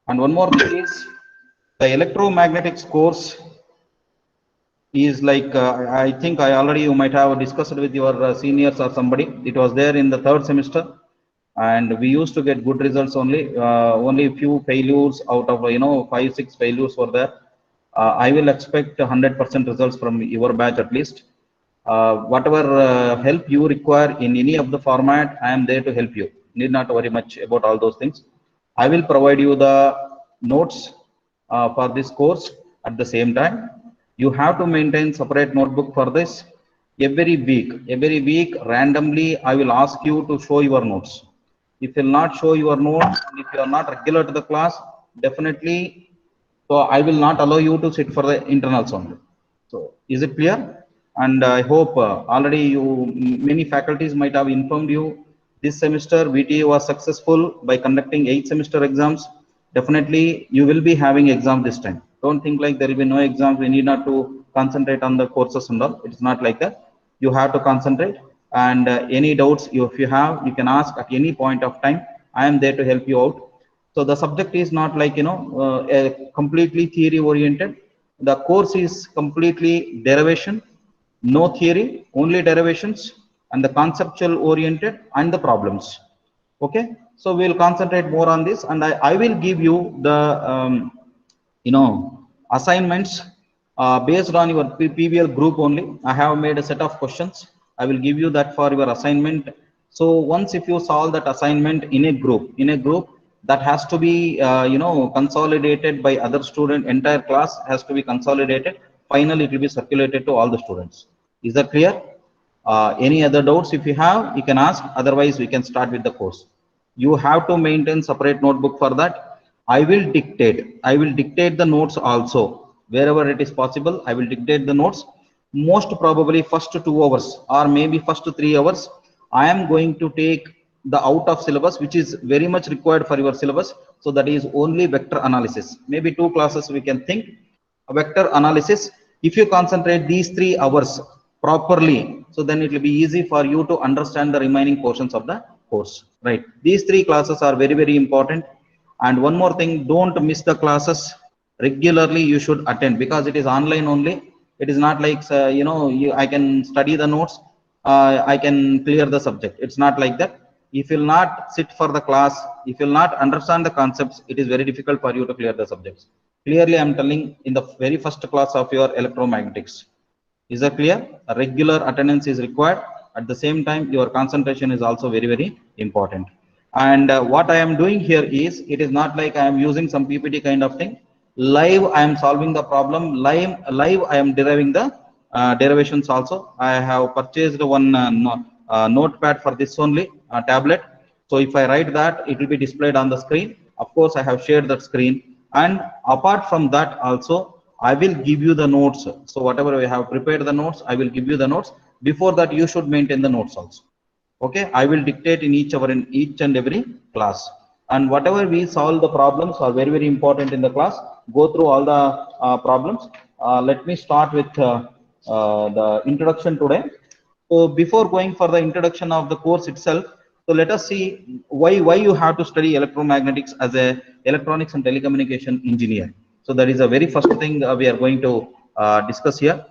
And one more thing is the electromagnetics course is like I think I already you might have discussed with your seniors or somebody. It was there in the third semester, and we used to get good results only. Only few failures out of 5-6 failures were there. I will expect 100% results from your batch at least. Whatever help you require in any of the format, I am there to help you. Need not worry much about all those things. I will provide you the notes for this course. At the same time, you have to maintain separate notebook for this. Every week randomly I will ask you to show your notes. If you will not show your notes, and if you are not regular to the class, definitely, so I will not allow you to sit for the internals only. So is it clear? And I hope already many faculties might have informed you this semester VTA was successful by conducting 8 semester exams. Definitely you will be having exam this time. Don't think like there will be no exams, we need not to concentrate on the courses and all. It's not like that. You have to concentrate, and any doubts if you have, you can ask at any point of time. I am there to help you out. So the subject is not like a completely theory oriented. The course is completely derivation, no theory, only derivations, and the conceptual oriented and the problems. Okay, so we'll concentrate more on this, and I will give you the assignments based on your PBL group only. I have made a set of questions. I will give you that for your assignment. So once if you solve that assignment in a group that has to be consolidated by other student, entire class has to be consolidated. Finally it will be circulated to all the students. Is that clear? Any other doubts if you have, you can ask. Otherwise we can start with the course. You have to maintain separate notebook for that. I will dictate the notes also. Wherever it is possible, I will dictate the notes. Most probably first 2 hours or maybe first 3 hours, I am going to take the out of syllabus, which is very much required for your syllabus. So that is only vector analysis. Maybe 2 classes we can think vector analysis. If you concentrate these 3 hours properly, so then it will be easy for you to understand the remaining portions of the course, right? These 3 classes are very important. And one more thing, don't miss the classes. Regularly you should attend, because it is online only. It is not like I can study the notes, I can clear the subject. It's not like that. If you will not sit for the class, if you will not understand the concepts, it is very difficult for you to clear the subjects. Clearly I'm telling, in the very first class of your electromagnetics. Is that clear? A regular attendance is required. At the same time, your concentration is also very important. And what I am doing here is, it is not like I am using some PPT kind of thing. Live I am solving the problem. Live I am deriving the derivations also. I have purchased one notepad for this only, tablet. So if I write that, it will be displayed on the screen. Of course I have shared that screen. And apart from that also, I will give you the notes. So whatever we have prepared the notes, I will give you the notes. Before that, you should maintain the notes also. Okay, I will dictate in each and every class. And whatever we solve, the problems are very important in the class. Go through all the problems. Let me start with the introduction today. So before going for the introduction of the course itself, so let us see why you have to study electromagnetics as a electronics and telecommunication engineer. So that is the very first thing we are going to discuss here.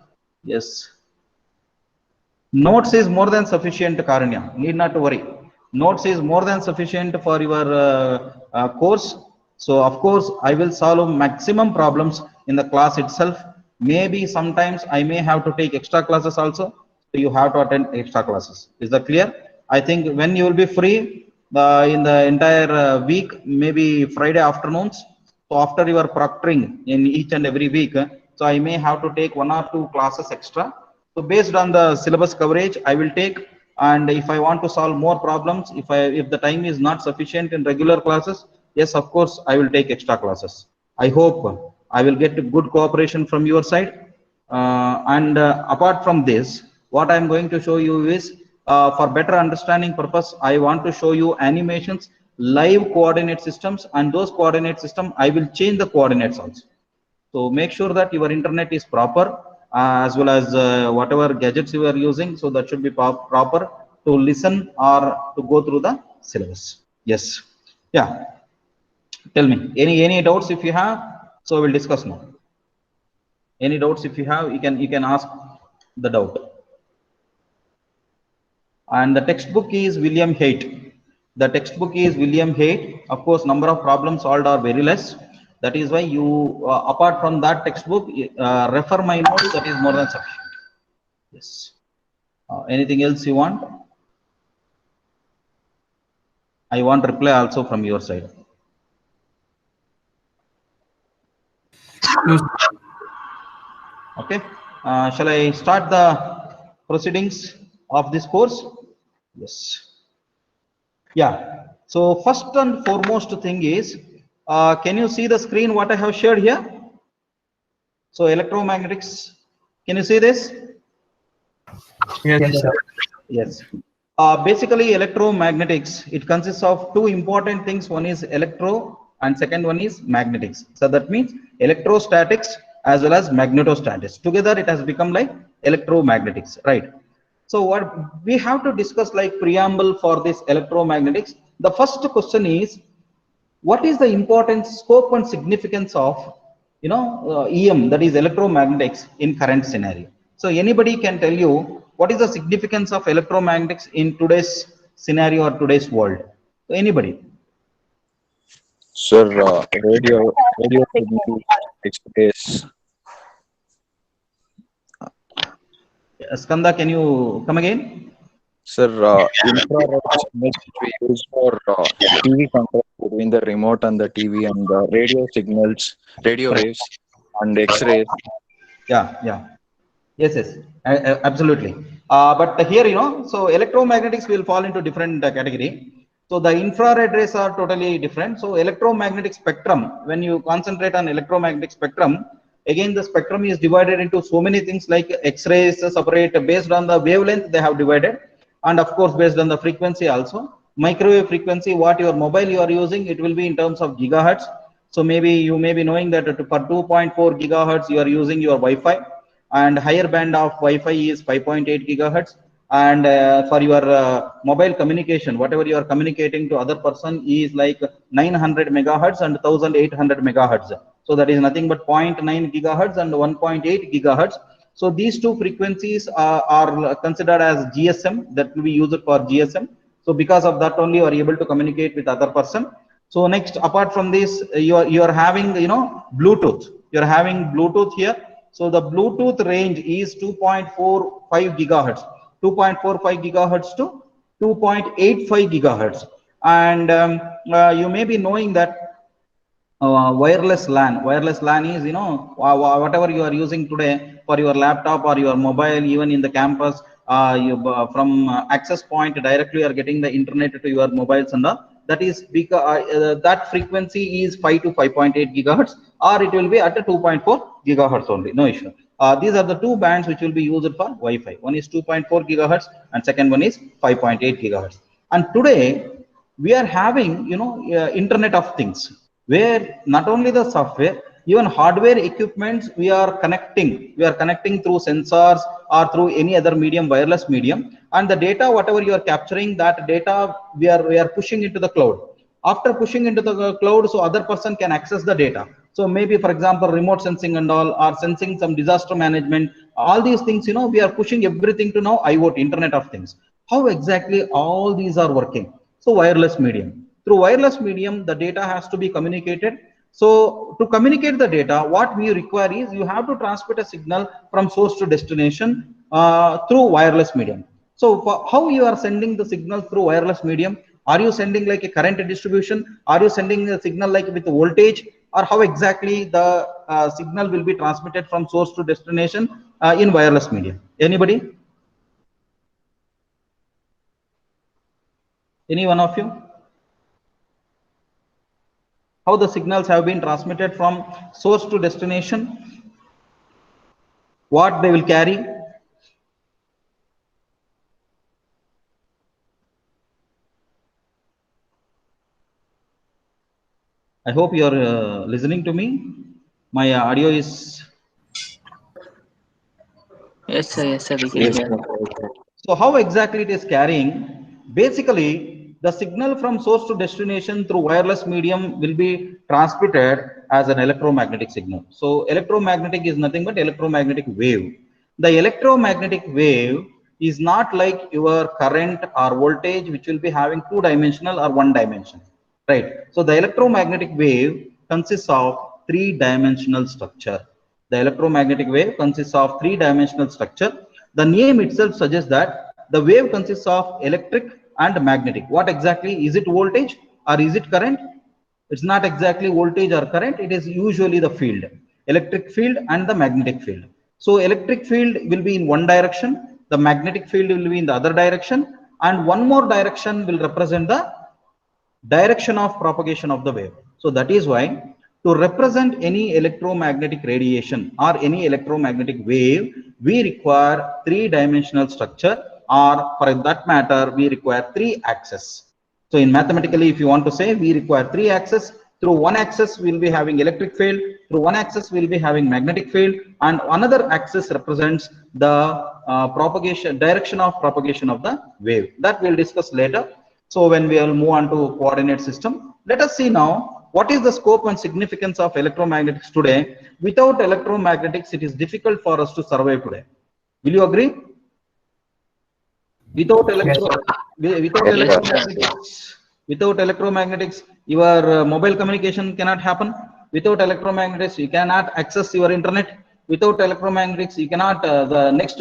Yes, notes is more than sufficient, Karanya. Need not to worry. Notes is more than sufficient for your course. So of course I will solve maximum problems in the class itself. Maybe sometimes I may have to take extra classes also. So you have to attend extra classes. Is that clear? I think when you will be free in the entire week, maybe Friday afternoons. So after your proctoring in each and every week, so I may have to take 1 or 2 classes extra. So based on the syllabus coverage, I will take. And if I want to solve more problems, if the time is not sufficient in regular classes, yes, of course I will take extra classes. I hope I will get good cooperation from your side. And apart from this, what I am going to show you is, for better understanding purpose, I want to show you animations, live coordinate systems, and those coordinate system I will change the coordinates also. So make sure that your internet is proper, as well as whatever gadgets you are using. So that should be proper to listen or to go through the syllabus. Yes. Yeah. Tell me any doubts if you have. So we'll discuss now. Any doubts if you have, you can ask the doubt. And the textbook is William Haight. The textbook is William Haight. Of course, number of problems solved are very less. That is why you, apart from that textbook, refer my notes. That is more than sufficient. Yes. Anything else you want? I want reply also from your side. Yes. Okay. Shall I start the proceedings of this course? Yes. Yeah. So first and foremost thing is, can you see the screen what I have shared here? So electromagnetics, can you see this? Yes, sir. Yes. Basically electromagnetics, it consists of two important things. One is electro and second one is magnetics. So that means electrostatics as well as magnetostatics. Together it has become like electromagnetics, right? So what we have to discuss like preamble for this electromagnetics. The first question is, what is the important scope and significance of EM, that is electromagnetics, in current scenario? So anybody can tell you what is the significance of electromagnetics in today's scenario or today's world? So anybody? Sir, radio signals, X-rays. Skanda, can you come again? Sir, infrared signals which we use for TV control between the remote and the TV, and the radio signals, radio Correct. waves, and X-rays. Yeah. Yes, absolutely. But here, so electromagnetics will fall into different category. So the infrared rays are totally different. So electromagnetic spectrum, when you concentrate on electromagnetic spectrum, again, the spectrum is divided into so many things like X-rays separate based on the wavelength they have divided. And of course, based on the frequency also. Microwave frequency, what your mobile you are using, it will be in terms of gigahertz. So maybe you may be knowing that for 2.4 gigahertz, you are using your Wi-Fi, and higher band of Wi-Fi is 5.8 gigahertz. And for your mobile communication, whatever you are communicating to other person is like 900 megahertz and 1800 megahertz. So that is nothing but 0.9 gigahertz and 1.8 gigahertz. So these two frequencies are considered as GSM, that will be used for GSM. So because of that only you are able to communicate with other person. So next, apart from this, you are having Bluetooth. You are having Bluetooth here. So the Bluetooth range is 2.45 gigahertz, 2.45 gigahertz to 2.85 gigahertz. And you may be knowing that wireless LAN is, whatever you are using today for your laptop or your mobile, even in the campus, from access point directly you are getting the internet to your mobiles, and that is because that frequency is 5 to 5.8 gigahertz, or it will be at a 2.4 gigahertz only, no issue. These are the two bands which will be used for Wi-Fi. One is 2.4 gigahertz and second one is 5.8 gigahertz. And today we are having Internet of Things, where not only the software, even hardware equipments we are connecting through sensors or through any other medium, wireless medium, and the data whatever you are capturing, that data we are pushing into the cloud. After pushing into the cloud, so other person can access the data. So maybe for example remote sensing and all, or sensing some disaster management, all these things, we are pushing everything to now IoT, Internet of Things. How exactly all these are working? So wireless medium. Through wireless medium, the data has to be communicated. So to communicate the data, what we require is you have to transmit a signal from source to destination through wireless medium. So how you are sending the signal through wireless medium? Are you sending like a current distribution? Are you sending a signal like with voltage? Or how exactly the signal will be transmitted from source to destination in wireless medium? Anybody? Any one of you? How the signals have been transmitted from source to destination? What they will carry? I hope you are listening to me. My audio is... Yes, sir. We can Yes, hear. sir. So how exactly it is carrying? Basically, the signal from source to destination through wireless medium will be transmitted as an electromagnetic signal. So electromagnetic is nothing but electromagnetic wave. The electromagnetic wave is not like your current or voltage, which will be having two-dimensional or one-dimension, right? So the electromagnetic wave consists of three-dimensional structure. The electromagnetic wave consists of three-dimensional structure. The name itself suggests that the wave consists of electric and magnetic. What exactly is it? Voltage or is it current? It's not exactly voltage or current. It is usually the field, electric field and the magnetic field. So electric field will be in one direction, the magnetic field will be in the other direction, and one more direction will represent the direction of propagation of the wave. So that is why to represent any electromagnetic radiation or any electromagnetic wave, we require three-dimensional structure, or for that matter, we require three axes. So in mathematically, if you want to say, we require three axes. Through one axis, we'll be having electric field. Through one axis, we'll be having magnetic field, and another axis represents the propagation direction of propagation of the wave. That we'll discuss later. So when we will move on to coordinate system, let us see now what is the scope and significance of electromagnetics today. Without electromagnetics, it is difficult for us to survive today. Will you agree? Without electromagnetics, your mobile communication cannot happen. Without electromagnetics, you cannot access your internet. Without electromagnetics, you cannot the next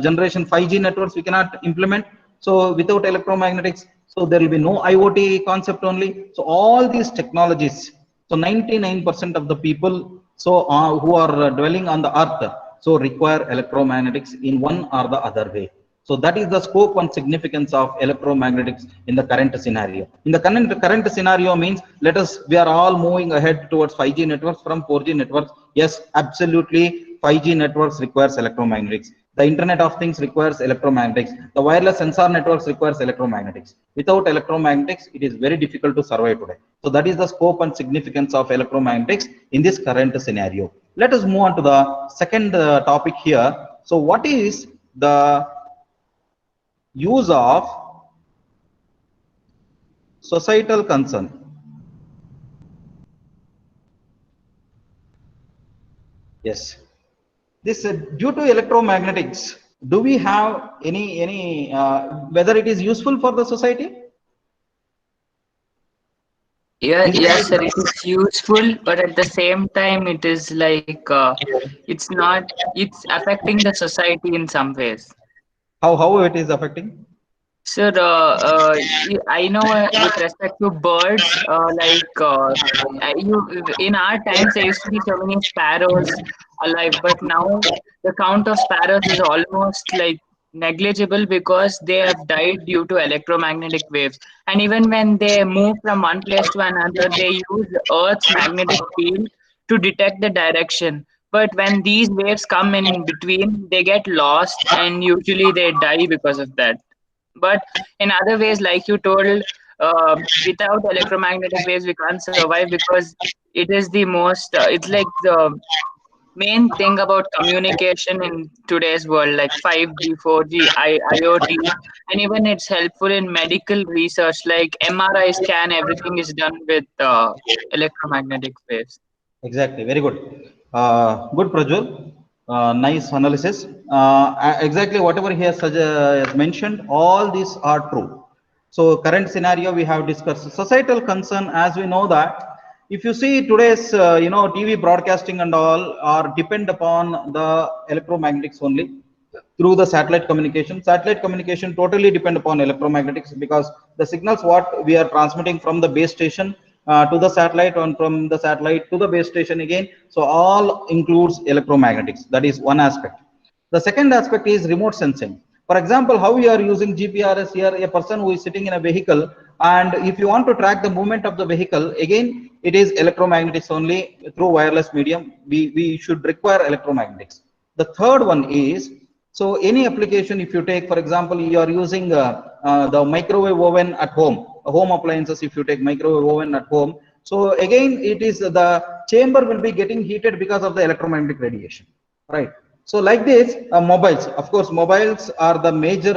generation 5G networks we cannot implement. So without electromagnetics, so there will be no IoT concept only. So all these technologies, so 99% of the people who are dwelling on the earth, so require electromagnetics in one or the other way. So that is the scope and significance of electromagnetics in the current scenario. In the current scenario means, we are all moving ahead towards 5G networks from 4G networks. Yes, absolutely, 5G networks requires electromagnetics. The Internet of Things requires electromagnetics. The wireless sensor networks requires electromagnetics. Without electromagnetics, it is very difficult to survive today. So that is the scope and significance of electromagnetics in this current scenario. Let us move on to the second topic here. So what is the use of societal concern? Yes, this due to electromagnetics, do we have any whether it is useful for the society? Yes, sir, it is useful, but at the same time, it is like it's affecting the society in some ways. How it is affecting? Sir, I know with respect to birds, in our times there used to be so many sparrows alive, but now the count of sparrows is almost like negligible because they have died due to electromagnetic waves. And even when they move from one place to another, they use Earth's magnetic field to detect the direction. But when these waves come in between, they get lost and usually they die because of that. But in other ways, like you told, without electromagnetic waves we can't survive because it is the most it's like the main thing about communication in today's world, like 5G, 4G, IoT, and even it's helpful in medical research, like MRI scan, everything is done with electromagnetic waves. Exactly, very good. Good, Prajwal. Nice analysis. Exactly whatever he has mentioned, all these are true. So current scenario we have discussed. Societal concern, as we know that if you see today's TV broadcasting and all are depend upon the electromagnetics only through the satellite communication. Satellite communication totally depend upon electromagnetics because the signals what we are transmitting from the base station to the satellite and from the satellite to the base station again. So all includes electromagnetics. That is one aspect. The second aspect is remote sensing. For example, how we are using GPRS here, a person who is sitting in a vehicle, and if you want to track the movement of the vehicle, again, it is electromagnetics only through wireless medium. We should require electromagnetics. The third one is, so any application, if you take, for example, you are using the microwave oven at home, home appliances, if you take microwave oven at home, so again, it is the chamber will be getting heated because of the electromagnetic radiation, right? So like this, mobiles, of course, mobiles are the major,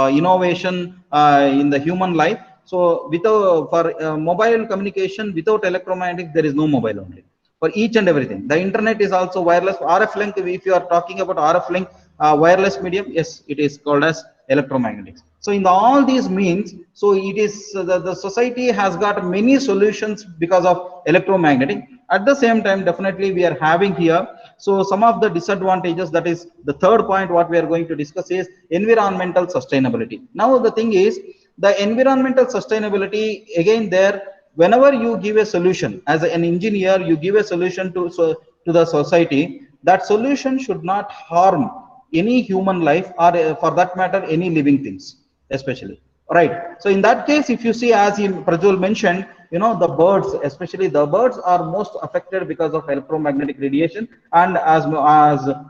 innovation in the human life. So without for mobile communication, without electromagnetic, there is no mobile only. For each and everything, the internet is also wireless. RF link. If you are talking about RF link, wireless medium, yes, it is called as electromagnetics. So in all these means, so it is the society has got many solutions because of electromagnetic. At the same time, definitely we are having here, so some of the disadvantages, that is the third point what we are going to discuss, is environmental sustainability. Now the thing is, the environmental sustainability, again there, whenever you give a solution as an engineer, you give a solution to the society, that solution should not harm any human life, or for that matter any living things especially, right? So in that case, if you see, as Prajwal mentioned, the birds, especially the birds, are most affected because of electromagnetic radiation, and as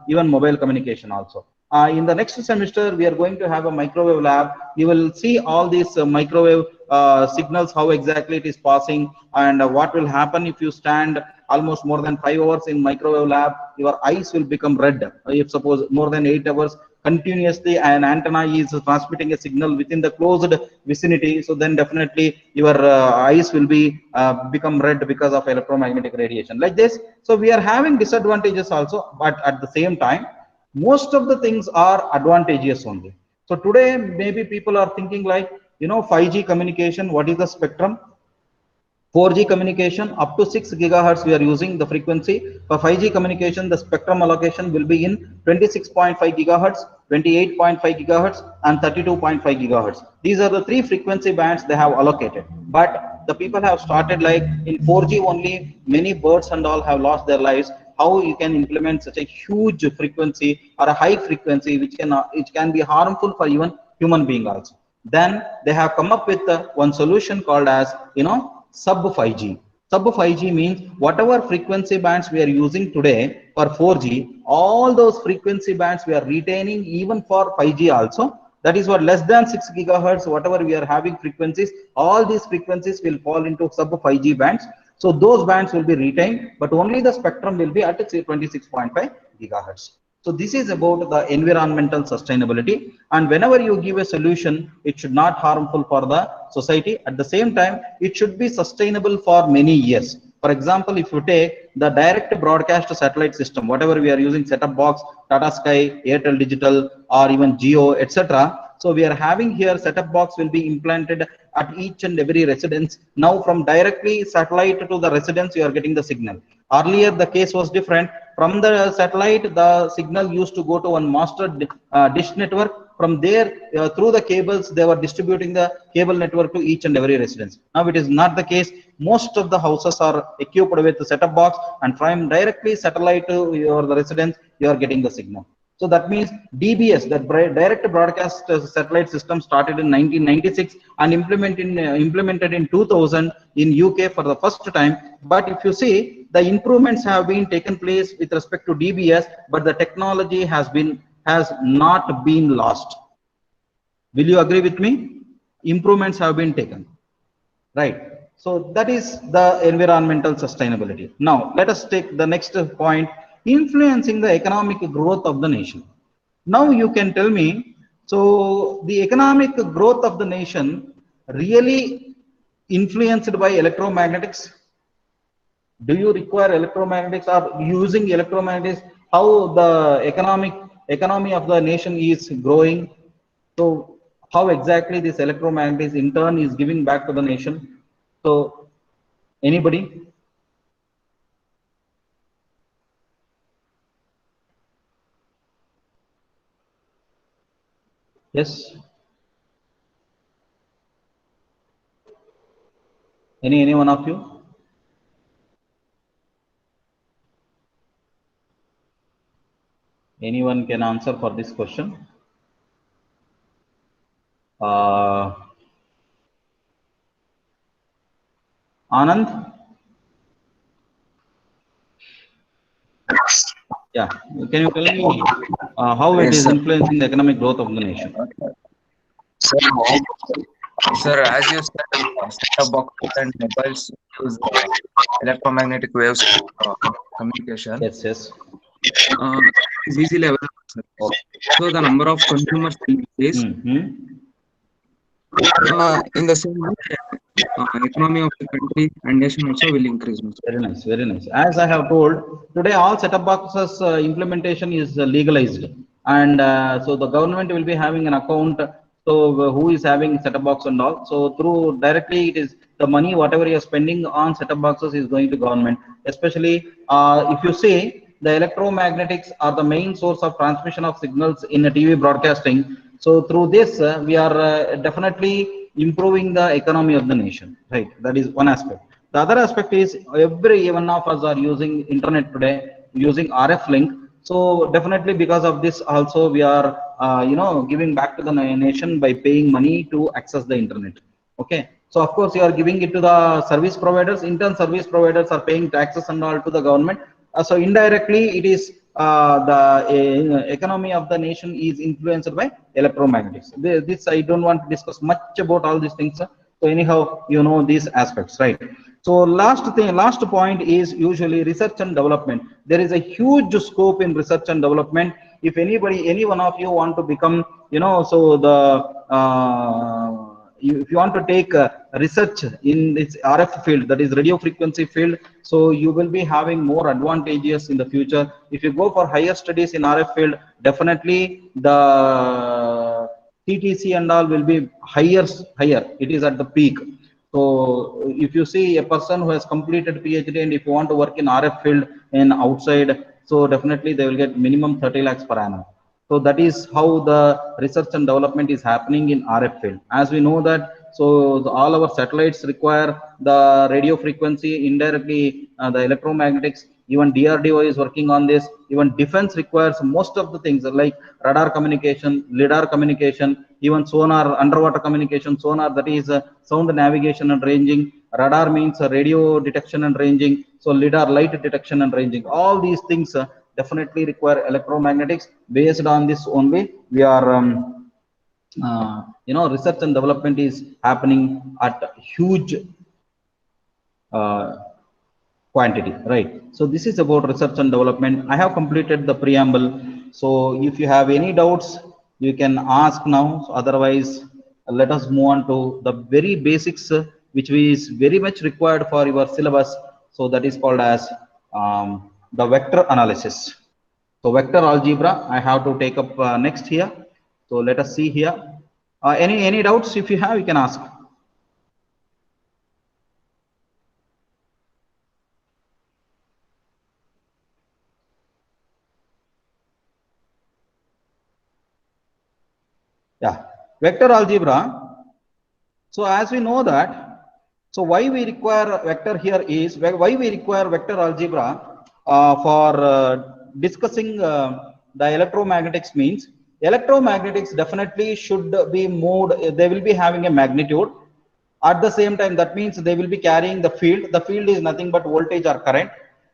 even mobile communication also. In the next semester, we are going to have a microwave lab. You will see all these microwave signals, how exactly it is passing, and what will happen if you stand almost more than 5 hours in microwave lab. Your eyes will become red. If suppose more than 8 hours continuously an antenna is transmitting a signal within the closed vicinity, so then definitely your eyes will be become red because of electromagnetic radiation, like this. So we are having disadvantages also, but at the same time, most of the things are advantageous only. So today maybe people are thinking like, 5G communication, what is the spectrum? 4G communication up to 6 gigahertz we are using the frequency. For 5G communication, the spectrum allocation will be in 26.5 gigahertz, 28.5 gigahertz, and 32.5 gigahertz. These are the three frequency bands they have allocated. But the people have started like in 4G only, many birds and all have lost their lives. How you can implement such a huge frequency or a high frequency which can be harmful for even human being also. Then they have come up with one solution called as, sub 5G. Sub 5G means whatever frequency bands we are using today for 4G, all those frequency bands we are retaining even for 5G also. That is what, less than 6 gigahertz, whatever we are having frequencies, all these frequencies will fall into sub 5G bands. So those bands will be retained, but only the spectrum will be at 26.5 gigahertz. So this is about the environmental sustainability. And whenever you give a solution, it should not harmful for the society. At the same time, it should be sustainable for many years. For example, if you take the direct broadcast satellite system, whatever we are using, set-top box, Tata Sky, Airtel Digital, or even Jio, etc. So we are having here, set-top box will be implanted at each and every residence. Now from directly satellite to the residence, you are getting the signal. Earlier, the case was different. From the satellite, the signal used to go to one master dish network. From there, through the cables, they were distributing the cable network to each and every residence. Now it is not the case. Most of the houses are equipped with the set-top box, and from directly satellite to your residence, you are getting the signal. So that means DBS, that direct broadcast satellite system, started in 1996 and implemented in 2000 in UK for the first time. But if you see, the improvements have been taken place with respect to DBS, but the technology has not been lost. Will you agree with me? Improvements have been taken, right? So that is the environmental sustainability. Now let us take the next point, influencing the economic growth of the nation. Now you can tell me, so the economic growth of the nation really influenced by electromagnetics? Do you require electromagnetics, or using electromagnetics, how the economy of the nation is growing? So how exactly this electromagnetics in turn is giving back to the nation? So anybody? Yes. Any one of you? Anyone can answer for this question? Anand? Yeah, can you tell me how it Yes, is sir. influencing the economic growth of the nation? Sir, as you said, set-top boxes and mobiles use electromagnetic waves for communication. Yes, yes. is easily available, sir. So the number of consumers will increase. In the same way, economy of the country and nation also will increase. Very nice, very nice. As I have told, today all set-top boxes implementation is legalized, and so the government will be having an account. So who is having set-top box and all? So through directly, it is the money whatever you are spending on set-top boxes is going to government. Especially if you see, the electromagnetics are the main source of transmission of signals in a TV broadcasting. So through this, we are definitely improving the economy of the nation, right? That is one aspect. The other aspect is every one of us are using internet today, using RF link. So definitely because of this also we are, giving back to the nation by paying money to access the internet. Okay. So of course you are giving it to the service providers, intern service providers are paying taxes and all to the government. So indirectly it is the economy of the nation is influenced by electromagnetics. This I don't want to discuss much about all these things. So anyhow, you know these aspects, right? So last point is usually research and development. There is a huge scope in research and development. If any one of you want to become, so the if you want to take research in this RF field, that is radio frequency field, so you will be having more advantages in the future. If you go for higher studies in RF field, definitely the TTC and all will be higher. It is at the peak. So if you see a person who has completed PhD and if you want to work in RF field and outside, so definitely they will get minimum 30 lakhs per annum. So that is how the research and development is happening in RF field. As we know that, so all our satellites require the radio frequency, indirectly the electromagnetics. Even DRDO is working on this. Even defense requires most of the things like radar communication, lidar communication, even sonar, underwater communication, sonar, that is sound navigation and ranging. Radar means radio detection and ranging. So lidar, light detection and ranging. All these things definitely require electromagnetics. Based on this only, we are research and development is happening at huge quantity, right? So this is about research and development. I have completed the preamble. So if you have any doubts, you can ask now. So otherwise, let us move on to the very basics, which is very much required for your syllabus. So that is called as the vector analysis. So vector algebra, I have to take up next here. So let us see here. Any doubts? If you have, you can ask. Yeah, vector algebra. So as we know that, so why we require vector here is, why we require vector algebra for discussing the electromagnetics means, electromagnetics definitely should be moved, they will be having a magnitude. At the same time, that means they will be carrying the field. The field is nothing but voltage or current.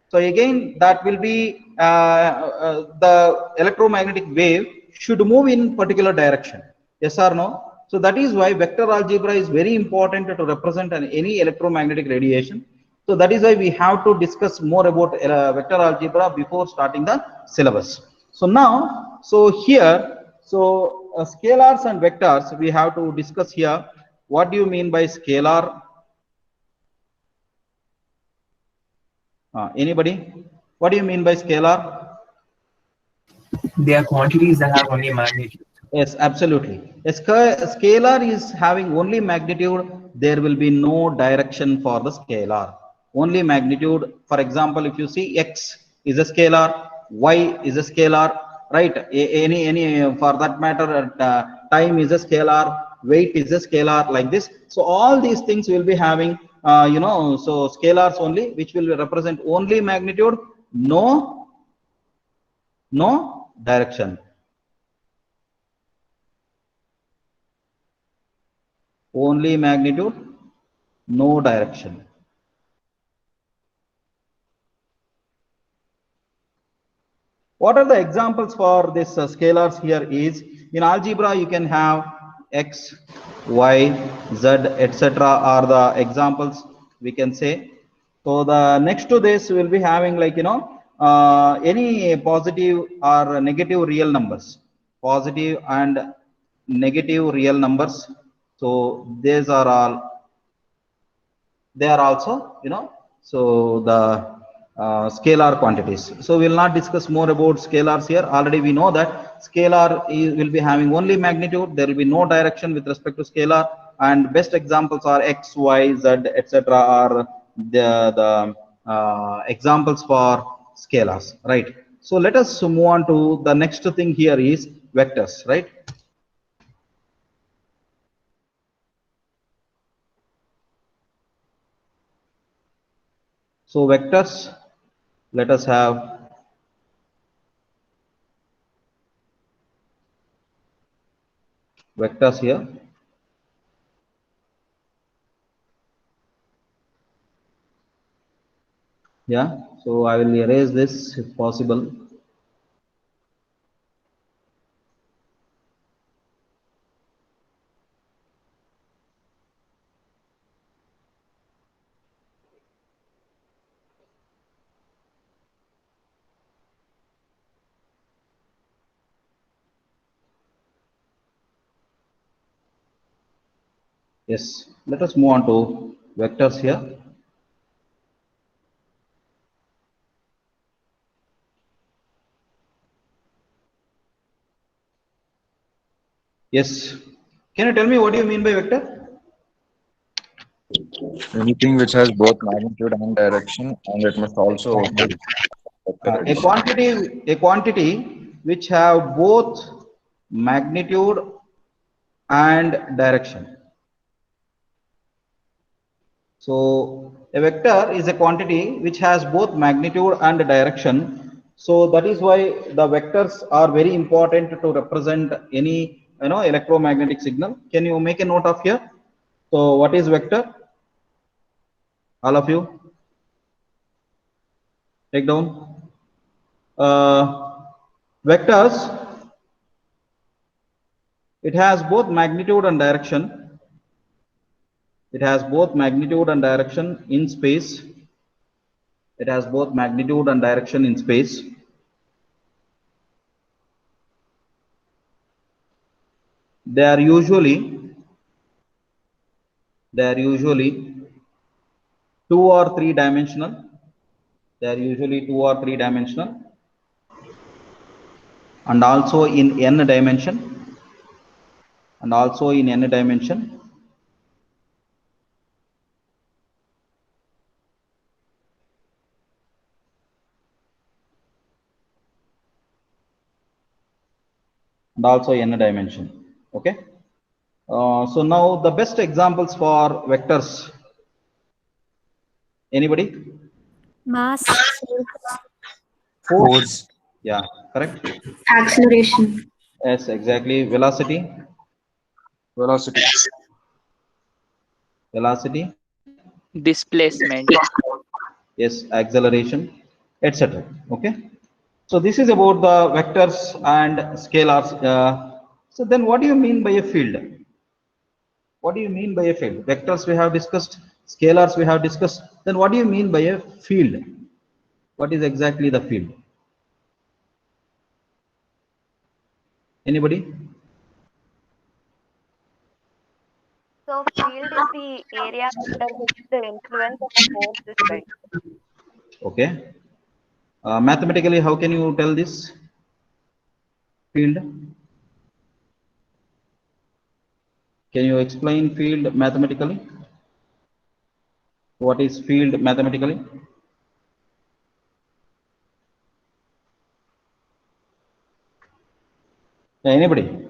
So again, that will be the electromagnetic wave should move in particular direction. Yes or no? So that is why vector algebra is very important to represent any electromagnetic radiation. So that is why we have to discuss more about vector algebra before starting the syllabus. So now, so here, so scalars and vectors, we have to discuss here. What do you mean by scalar? Anybody? What do you mean by scalar? They are quantities that have only magnitude. Yes, absolutely. A scalar is having only magnitude. There will be no direction for the scalar. Only magnitude. For example, if you see x is a scalar, y is a scalar, right? Any for that matter, time is a scalar, weight is a scalar, like this. So all these things will be having, so scalars only, which will represent only magnitude, no direction. Only magnitude, no direction. What are the examples for this scalars here is, in algebra you can have x, y, z, etc. are the examples we can say. So the next to this we will be having, like, any positive or negative real numbers, positive and negative real numbers. So these are all, they are also, you know, so the scalar quantities. So we will not discuss more about scalars here. Already we know that scalar will be having only magnitude. There will be no direction with respect to scalar, and best examples are x, y, z, etc. are the examples for scalars, right? So let us move on to the next thing here is vectors, right? So vectors, let us have vectors here. Yeah, so I will erase this if possible. Yes, let us move on to vectors here. Yes, can you tell me what do you mean by vector? Anything which has both magnitude and direction, and it must also obey vector A addition. quantity which have both magnitude and direction. So a vector is a quantity which has both magnitude and direction. So that is why the vectors are very important to represent any, you know, electromagnetic signal. Can you make a note of here? So what is vector? All of you take down. Vectors, it has both magnitude and direction. It has both magnitude and direction in space. It has both magnitude and direction in space. They are usually 2 or 3 dimensional. They are usually 2 or 3 dimensional, and also in n dimension, and also in n dimension. And also n dimension. Okay. So now the best examples for vectors. Anybody? Mass, Force. Yeah, correct. acceleration, Yes, exactly. Velocity. Velocity. Velocity. Displacement. Yes, acceleration, etc. Okay. So this is about the vectors and scalars. So then what do you mean by a field? What do you mean by a field? Vectors we have discussed, scalars we have discussed. Then what do you mean by a field? What is exactly the field? Anybody? So field is the area under which the influence of a force is felt. Okay. Mathematically, how can you tell this field? Can you explain field mathematically? What is field mathematically? Anybody?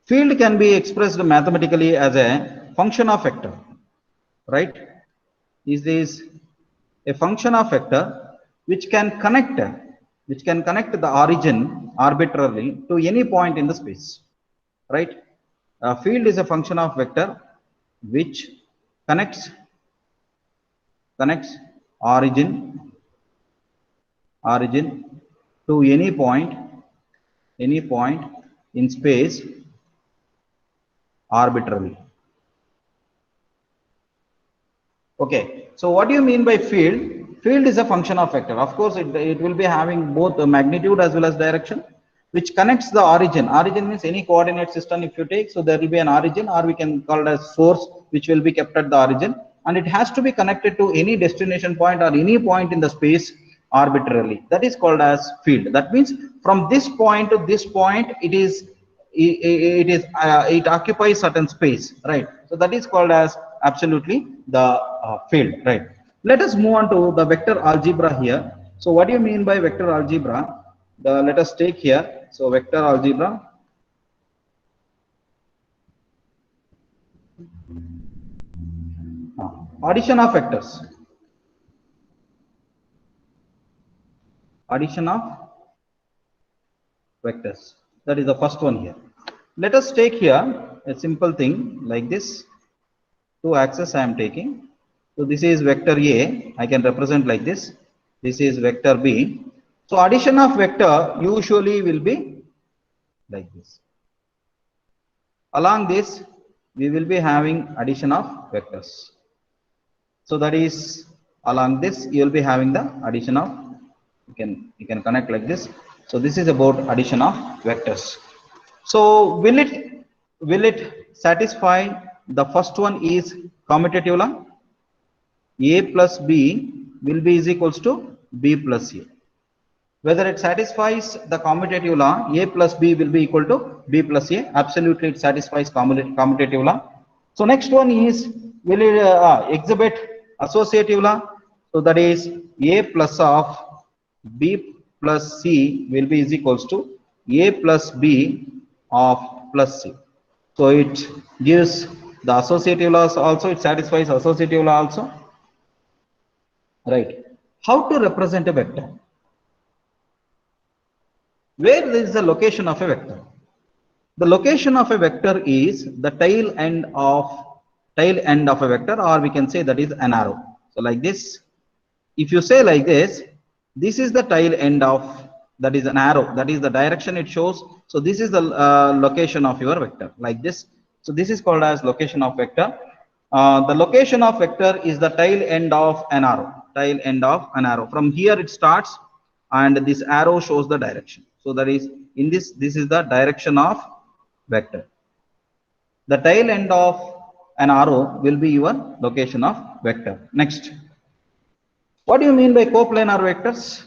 Field can be expressed mathematically as a function of vector, right? Is this a function of vector which can connect the origin arbitrarily to any point in the space, right? A field is a function of vector which connects origin to any point in space arbitrarily. Okay, so what do you mean by field? Field is a function of vector. Of course, it will be having both magnitude as well as direction, which connects the origin. Origin means any coordinate system if you take, so there will be an origin, or we can call it as source, which will be kept at the origin, and it has to be connected to any destination point or any point in the space arbitrarily. That is called as field. That means from this point to this point, it occupies certain space, right? So that is called as absolutely the field, right? Let us move on to the vector algebra here. So what do you mean by vector algebra? Let us take here. So vector algebra. Addition of vectors. Addition of vectors. That is the first one here. Let us take here a simple thing like this. Two axes I am taking. So this is vector A. I can represent like this. This is vector B. So addition of vector usually will be like this. Along this, we will be having addition of vectors. So that is along this, you will be having the addition of, you can connect like this. So this is about addition of vectors. So will it satisfy? The first one is commutative law. A plus B will be is equals to B plus A. Whether it satisfies the commutative law, A plus B will be equal to B plus A. Absolutely, it satisfies commutative law. So next one is, will it exhibit associative law? So that is A plus of B plus C will be is equals to A plus B of plus C. So it gives the associative laws also, it satisfies associative law also. Right. How to represent a vector? Where is the location of a vector? The location of a vector is the tail end of a vector, or we can say that is an arrow. So like this, if you say like this is the tail end of, that is an arrow, that is the direction it shows. So this is the location of your vector like this. So this is called as location of vector. The location of vector is the tail end of an arrow. Tail end of an arrow. From here it starts, and this arrow shows the direction. So that is in this is the direction of vector. The tail end of an arrow will be your location of vector. Next, what do you mean by coplanar vectors?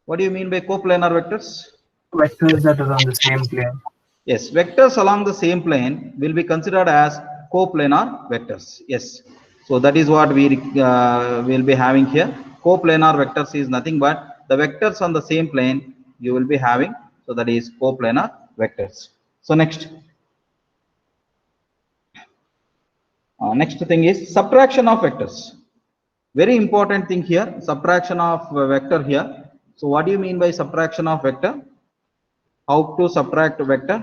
What do you mean by coplanar vectors? Vectors that are on the same plane. Yes, vectors along the same plane will be considered as coplanar vectors. Yes, so that is what we will be having here. Coplanar vectors is nothing but the vectors on the same plane you will be having. So that is coplanar vectors. So next thing is subtraction of vectors. Very important thing here, subtraction of vector here. So what do you mean by subtraction of vector? How to subtract vector?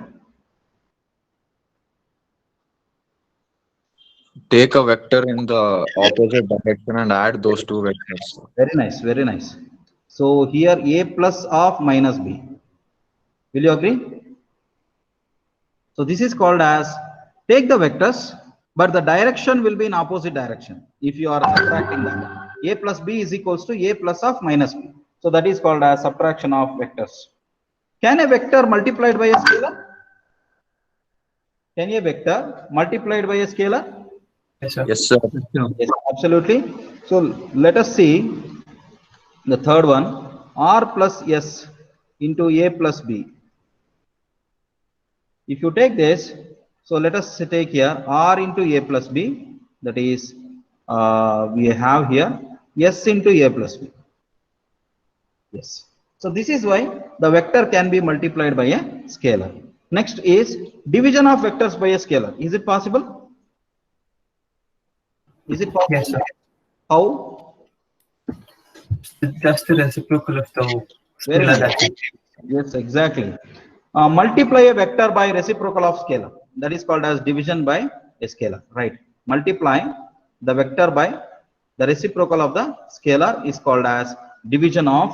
Take a vector in the opposite direction and add those two vectors. Very nice, very nice. So here A plus of minus B. Will you agree? So this is called as, take the vectors, but the direction will be in opposite direction. If you are subtracting that, A plus B is equals to A plus of minus B. So that is called as subtraction of vectors. Can a vector multiplied by a scalar? Can a vector multiplied by a scalar? Yes, sir. Yes, sir. Yes, absolutely. So let us see the third one, R plus S into A plus B. If you take this, so let us take here R into A plus B, that is we have here S into A plus B. Yes. So this is why the vector can be multiplied by a scalar. Next is division of vectors by a scalar. Is it possible? Is it possible? Yes, sir. How? It's just the reciprocal of the Very scalar. nice. Yes, exactly. Multiply a vector by reciprocal of scalar. That is called as division by a scalar. Right. Multiply the vector by the reciprocal of the scalar is called as division of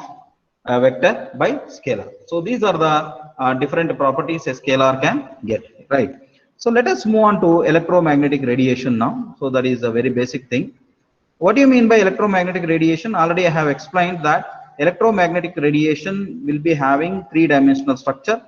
a vector by scalar. So these are the different properties a scalar can get. Right. So let us move on to electromagnetic radiation now. So that is a very basic thing. What do you mean by electromagnetic radiation? Already I have explained that electromagnetic radiation will be having three-dimensional structure.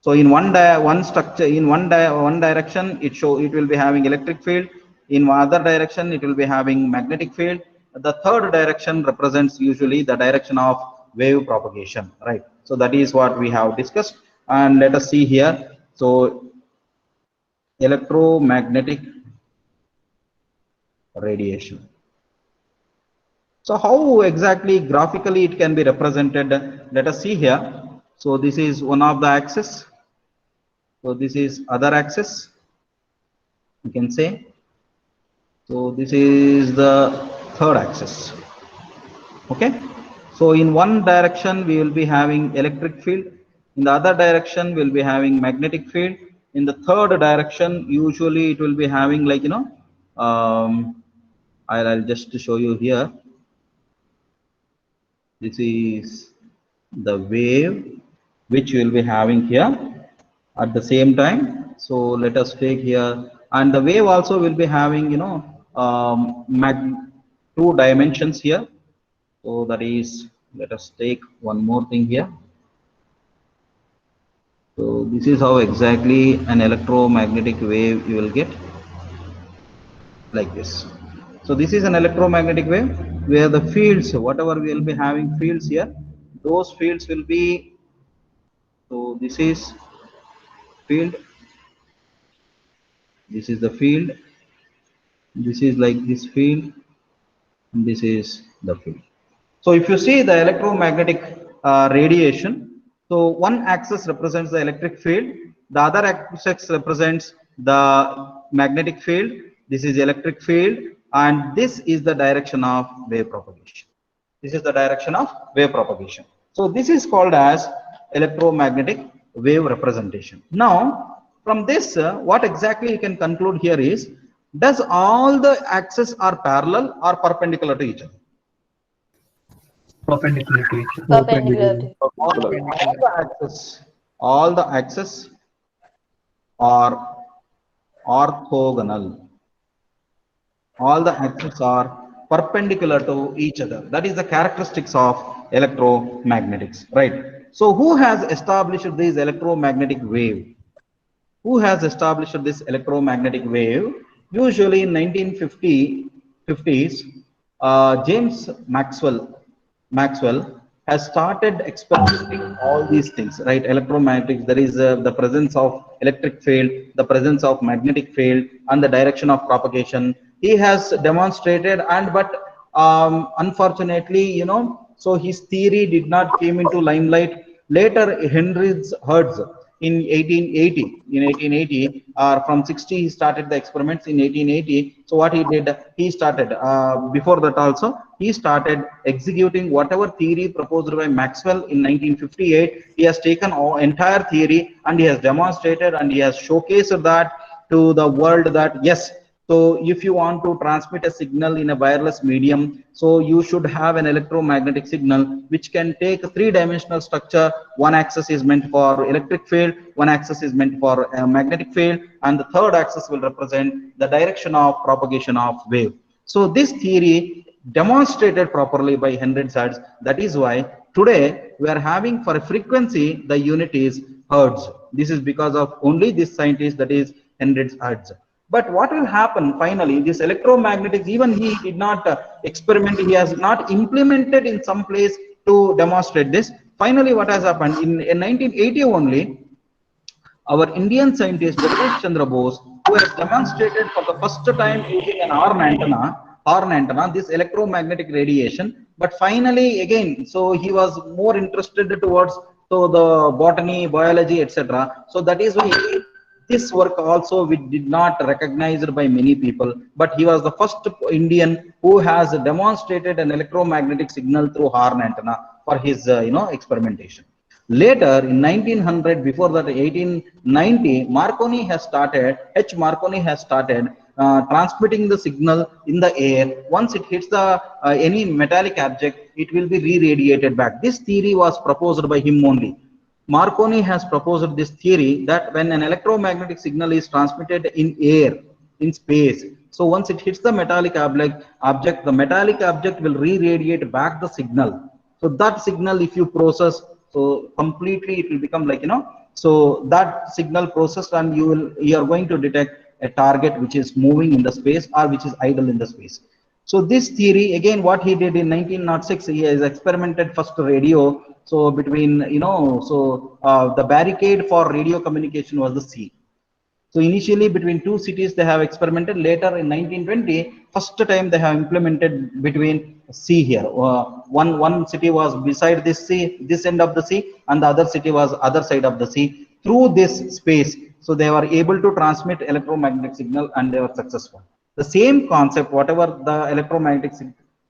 So in one direction, it will be having electric field. In other direction, it will be having magnetic field. The third direction represents usually the direction of wave propagation, right? So that is what we have discussed. And let us see here. So electromagnetic radiation. So how exactly graphically it can be represented? Let us see here. So this is one of the axis. So this is other axis, you can say. So this is the third axis. Okay. So in one direction we will be having electric field. In the other direction we will be having magnetic field. In the third direction, usually it will be having, like, you know, I'll just show you here. This is the wave which we will be having here at the same time. So let us take here, and the wave also will be having, you know, two dimensions here. So that is, let us take one more thing here. So this is how exactly an electromagnetic wave you will get, like this. So this is an electromagnetic wave where the fields, whatever we will be having fields here, those fields will be, so this is field, this is the field, this is like this field, and this is the field. So if you see the electromagnetic radiation, so one axis represents the electric field, the other axis represents the magnetic field, this is electric field, and this is the direction of wave propagation. This is the direction of wave propagation. So this is called as electromagnetic wave representation. Now from this, what exactly you can conclude here is, does all the axes are parallel or perpendicular to each other? Perpendicular to each other. Perpendicular to All the axes are orthogonal. All the axes are perpendicular to each other. That is the characteristics of electromagnetics, right? So who has established this electromagnetic wave? Who has established this electromagnetic wave? Usually in 1950s, James Maxwell has started experimenting all these things, right? Electromagnetics, there is the presence of electric field, the presence of magnetic field, and the direction of propagation. He has demonstrated, and but unfortunately, you know, so his theory did not came into limelight. Later, Henry Hertz in 1880, from 60 he started the experiments in 1880. So what he did, he started before that also, he started executing whatever theory proposed by Maxwell in 1958. He has taken entire theory and he has demonstrated and he has showcased that to the world that yes, so if you want to transmit a signal in a wireless medium, so you should have an electromagnetic signal which can take a three-dimensional structure. One axis is meant for electric field, one axis is meant for a magnetic field, and the third axis will represent the direction of propagation of wave. So this theory demonstrated properly by Henry Hertz. That is why today we are having for a frequency, the unit is Hertz. This is because of only this scientist, that is Henry Hertz. But what will happen finally, this electromagnetics, even he did not experiment, he has not implemented in some place to demonstrate this. Finally, what has happened in 1980 only, our Indian scientist Jagadish Chandra Bose, who has demonstrated for the first time using an horn antenna, this electromagnetic radiation. But finally, again, so he was more interested towards the botany, biology, etc. So that is why this work also we did not recognized by many people, but he was the first Indian who has demonstrated an electromagnetic signal through horn antenna for his experimentation. Later in 1900, before that 1890, Marconi has started transmitting the signal in the air. Once it hits the any metallic object, it will be re-radiated back. This theory was proposed by him only. Marconi has proposed this theory that when an electromagnetic signal is transmitted in air, in space, So once it hits the metallic object, the metallic object will re-radiate back the signal. So that signal, if you process, so completely it will become like, so that signal processed, and you are going to detect a target which is moving in the space or which is idle in the space. So this theory, again, what he did in 1906, he has experimented first radio. So between, the barricade for radio communication was the sea. So initially between two cities they have experimented. Later in 1920, first time they have implemented between sea here. One city was beside this sea, this end of the sea, and the other city was other side of the sea. Through this space, so they were able to transmit electromagnetic signal, and they were successful. The same concept, whatever the electromagnetic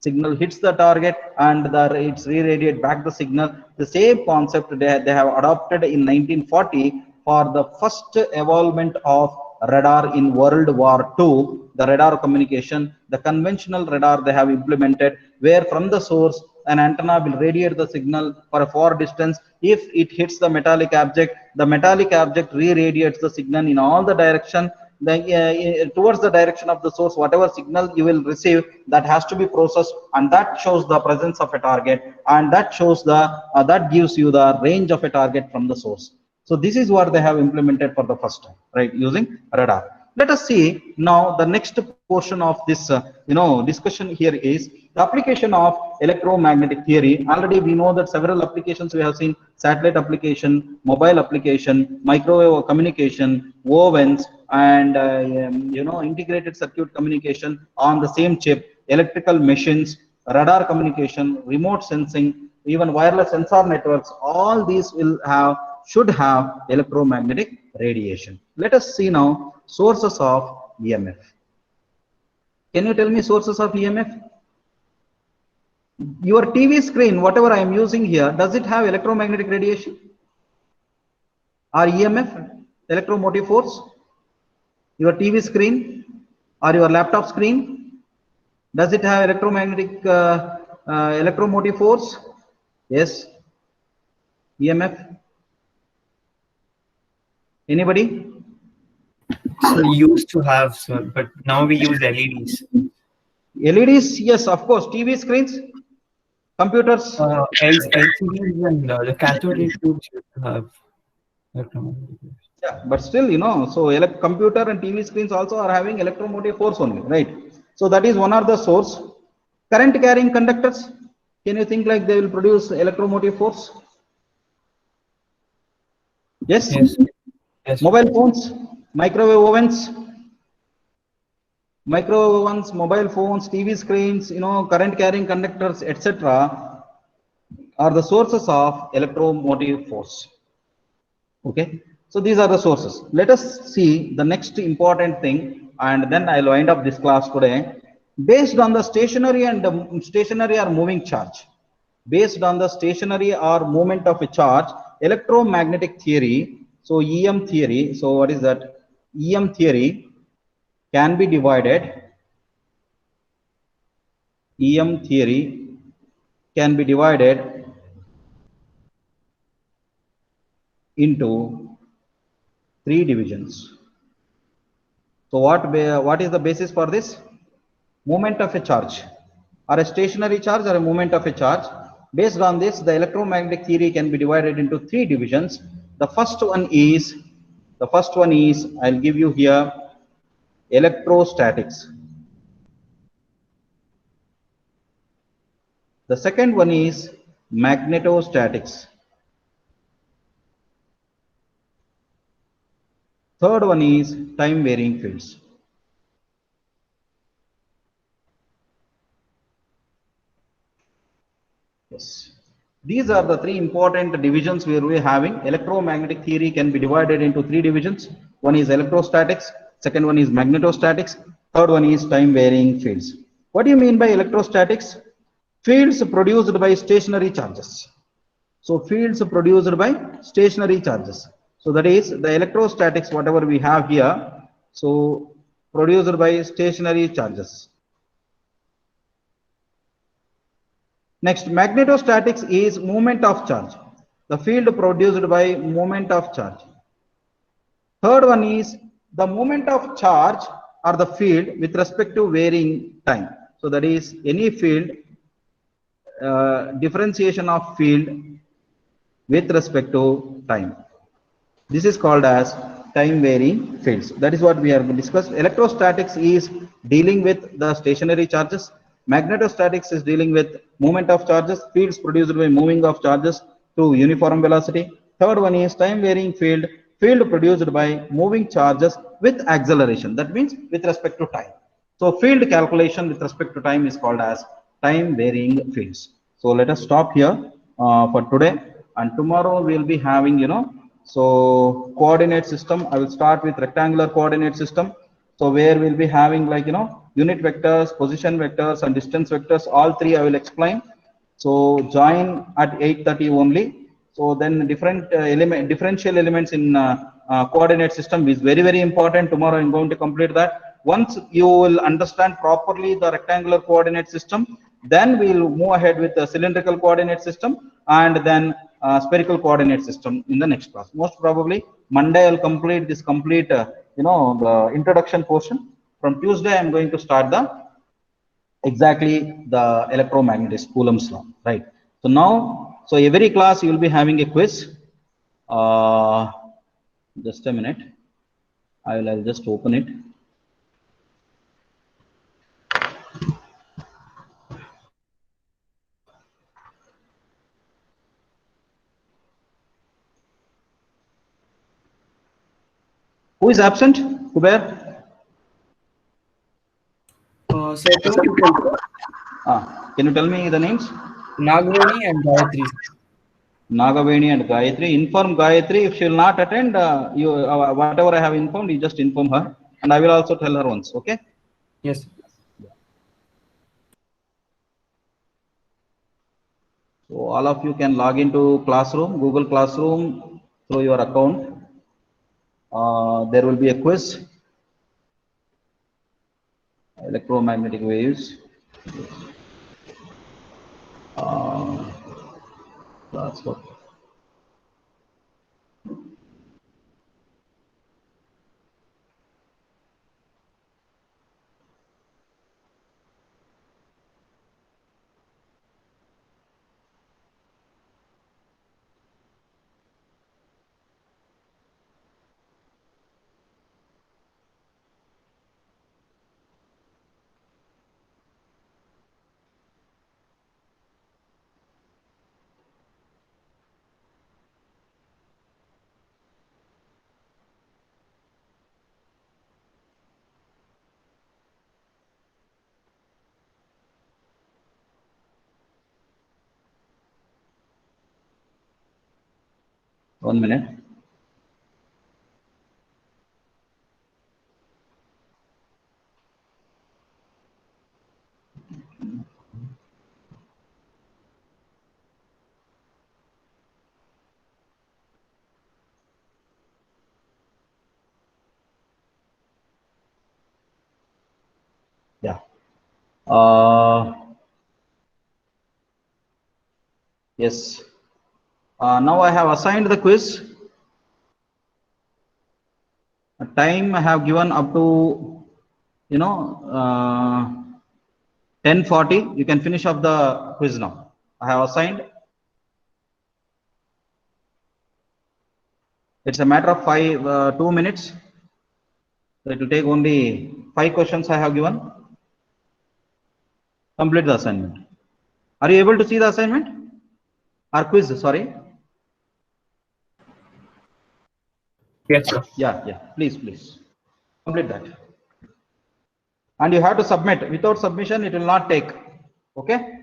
signal hits the target and it's re-radiate back the signal, the same concept they have adopted in 1940 for the first evolvement of radar in World War II, the radar communication. The conventional radar they have implemented, where from the source an antenna will radiate the signal for a far distance. If it hits the metallic object re-radiates the signal in all the direction. Towards the direction of the source, whatever signal you will receive, that has to be processed, and that shows the presence of a target, and that shows that gives you the range of a target from the source. So this is what they have implemented for the first time, right, using radar. Let us see now the next portion of this discussion here is the application of electromagnetic theory. Already we know that several applications we have seen: satellite application, mobile application, microwave communication, ovens, and integrated circuit communication on the same chip, electrical machines, radar communication, remote sensing, even wireless sensor networks. All these should have electromagnetic radiation. Let us see now sources of EMF. Can you tell me sources of EMF? Your TV screen, whatever I am using here, does it have electromagnetic radiation or EMF, electromotive force? Your TV screen or your laptop screen, does it have electromagnetic electromotive force? Yes. EMF? Anybody? So used to have, sir, but now we use LEDs. LEDs, yes, of course. TV screens, computers. LCDs and the cathode ray tubes used to have electromagnetic waves. Yeah, but still, so computer and TV screens also are having electromotive force only, right? So that is one of the source. Current carrying conductors, can you think like they will produce electromotive force? Yes? Yes. Mobile phones, microwave ovens, mobile phones, TV screens, current carrying conductors, etc. are the sources of electromotive force. Okay, so these are the sources. Let us see the next important thing, and then I'll wind up this class today. Based on the stationary or moving charge, based on the stationary or movement of a charge, electromagnetic theory, so EM theory, so what is that? EM theory can be divided. EM theory can be divided into 3 divisions. So what is the basis for this? Moment of a charge, or a stationary charge, or a moment of a charge. Based on this, the electromagnetic theory can be divided into 3 divisions. The first one is, I'll give you here, electrostatics. The second one is magnetostatics. Third one is time varying fields. Yes. These are the 3 important divisions where we are having. Electromagnetic theory can be divided into 3 divisions. One is electrostatics, second one is magnetostatics, third one is time varying fields. What do you mean by electrostatics? Fields produced by stationary charges. So fields produced by stationary charges. So that is the electrostatics, whatever we have here, so produced by stationary charges. Next, magnetostatics is movement of charge. The field produced by movement of charge. Third one is the movement of charge or the field with respect to varying time. So that is any field, differentiation of field with respect to time. This is called as time varying fields. That is what we are discussed. Electrostatics is dealing with the stationary charges. Magnetostatics is dealing with movement of charges, fields produced by moving of charges to uniform velocity. Third one is time varying field, field produced by moving charges with acceleration. That means with respect to time. So field calculation with respect to time is called as time varying fields. So let us stop here for today, and tomorrow we will be having, so coordinate system. I will start with rectangular coordinate system. So where we'll be having like, unit vectors, position vectors, and distance vectors. All three I will explain. So join at 8:30 only. So then different differential elements in coordinate system is very, very important. Tomorrow I'm going to complete that. Once you will understand properly the rectangular coordinate system, then we'll move ahead with the cylindrical coordinate system, and then spherical coordinate system in the next class. Most probably Monday I'll complete this complete the introduction portion. From Tuesday I'm going to start the exactly the electromagnetic Coulomb's law, right? So now, so every class you will be having a quiz. Just a minute, I'll just open it. Who is absent? Kuber? So two people, Can you tell me the names? Nagavani and Gayatri. Nagaveni and Gayatri. Inform Gayatri. If she will not attend, you whatever I have informed, you just inform her, and I will also tell her once. Okay. Yes. So all of you can log into Classroom, Google Classroom through your account. There will be a quiz. Electromagnetic waves. That's what. One minute. Yeah. Yes. Now I have assigned the quiz. A time I have given up to 10:40. You can finish up the quiz now. I have assigned. It's a matter of 2 minutes. So it will take only 5 questions I have given. Complete the assignment. Are you able to see the assignment? Or quiz, sorry. Yes, sir. Yeah. Please. Complete that. And you have to submit. Without submission, it will not take. Okay?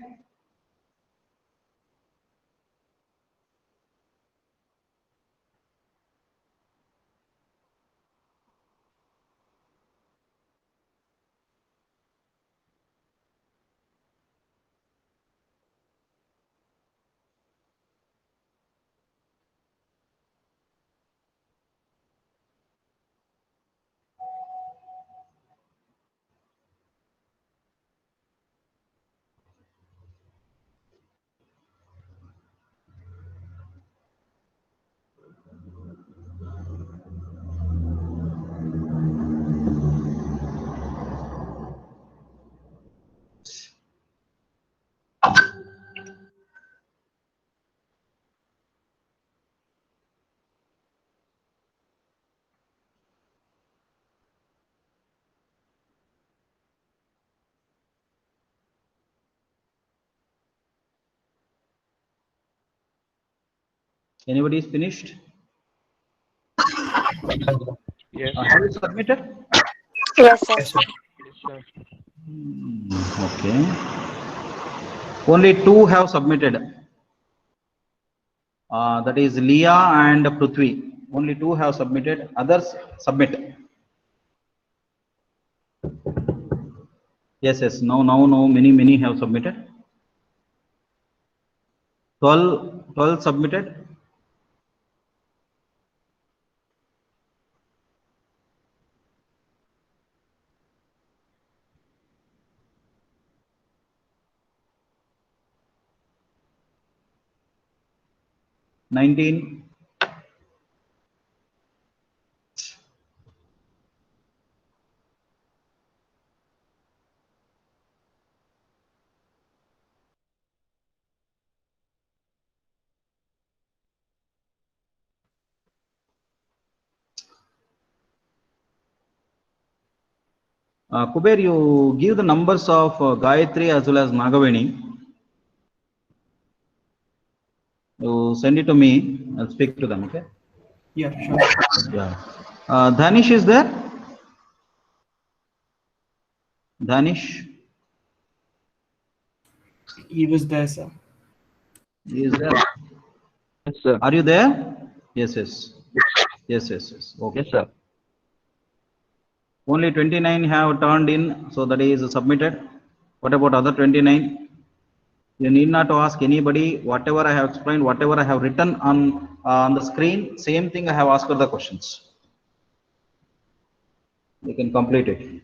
Anybody is finished? Yes. Have you submitted? Yes, sir. Yes, sir. Yes, sir. Okay. Only two have submitted. That is Leah and Prithvi. Only two have submitted. Others submit. Yes, yes. Now, many have submitted. 12 submitted. Nineteen. Kuber, you give the numbers of Gayatri as well as Nagaveni. You send it to me. I'll speak to them. Okay. Yeah, sure. Yeah. Danish is there? Danish He was there, sir. is there. Yes, sir. Are you there? Yes, yes. Yes, yes, yes. Okay. Yes, sir. Only 29 have turned in, so that is submitted. What about other 29? You need not to ask anybody. Whatever I have explained, whatever I have written on the screen, same thing I have asked for the questions. You can complete it.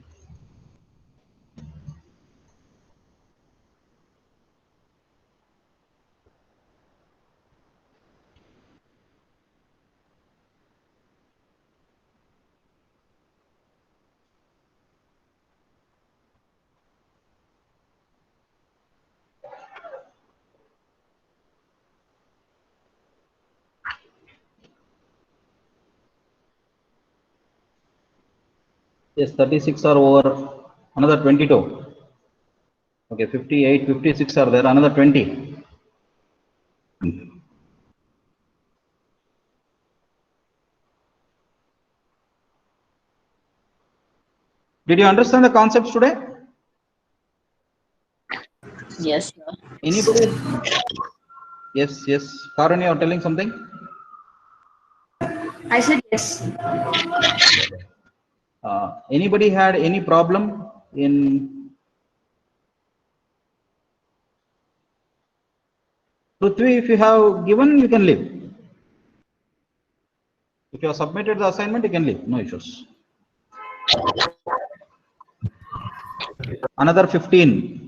Yes, 36 are over. Another 22. Okay, 58, 56 are there. Another 20. Did you understand the concepts today? Yes, sir. Anybody? Yes, yes. Karan, you are telling something? I said yes. Anybody had any problem in Prithvi? If you have given, you can leave. If you have submitted the assignment, you can leave. No issues. Another 15.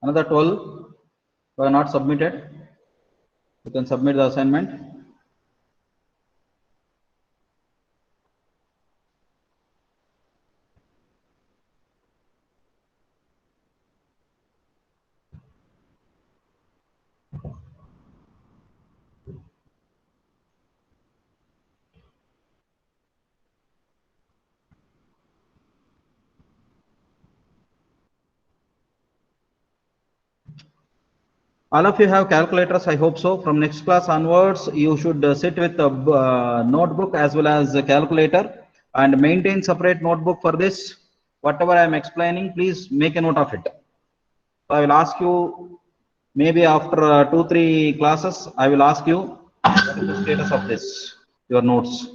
Another 12 were not submitted. You can submit the assignment. All of you have calculators, I hope so. From next class onwards, you should sit with a notebook as well as a calculator and maintain separate notebook for this. Whatever I am explaining, please make a note of it. I will ask you, maybe after 2-3 classes, I will ask you, what is the status of this, your notes.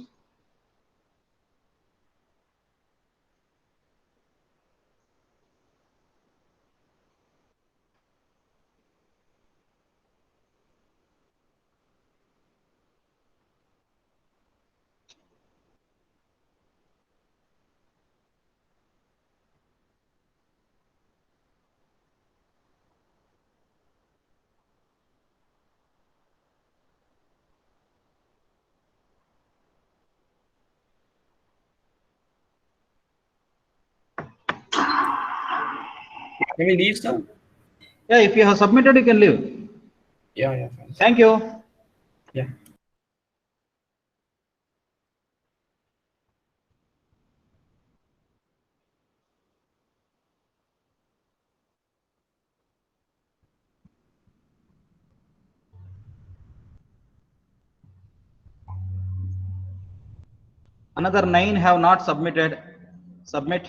Can we leave, sir? Yeah, if you have submitted, you can leave. Yeah, fine. Thank you. Yeah. Another 9 have not submitted. Submit.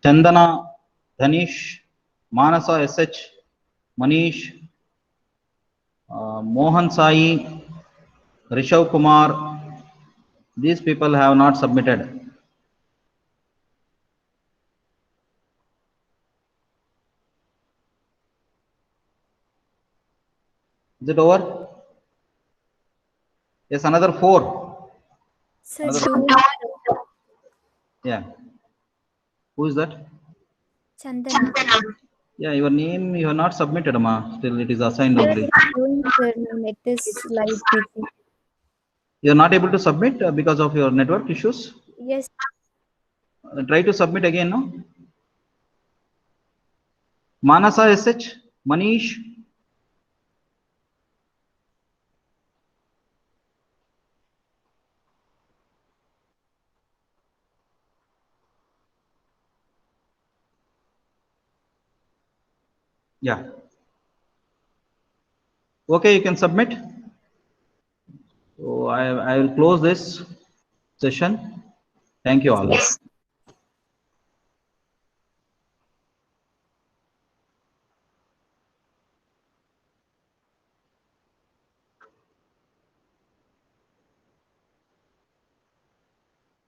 Chandana, Dhanish, Manasa SH, Manish, Mohan Sai, Rishav Kumar. These people have not submitted. Is it over? Yes, another 4. Sir, Another 2. Yeah. Who is that? Chandana. Yeah, your name you have not submitted, ma. Still it is assigned Sir, only. it's doing, sir. My net is like busy. You are not able to submit because of your network issues. Yes. Try to submit again, no? Manasa SH, Manish. Yeah. Okay, you can submit. So I will close this session. Thank you all.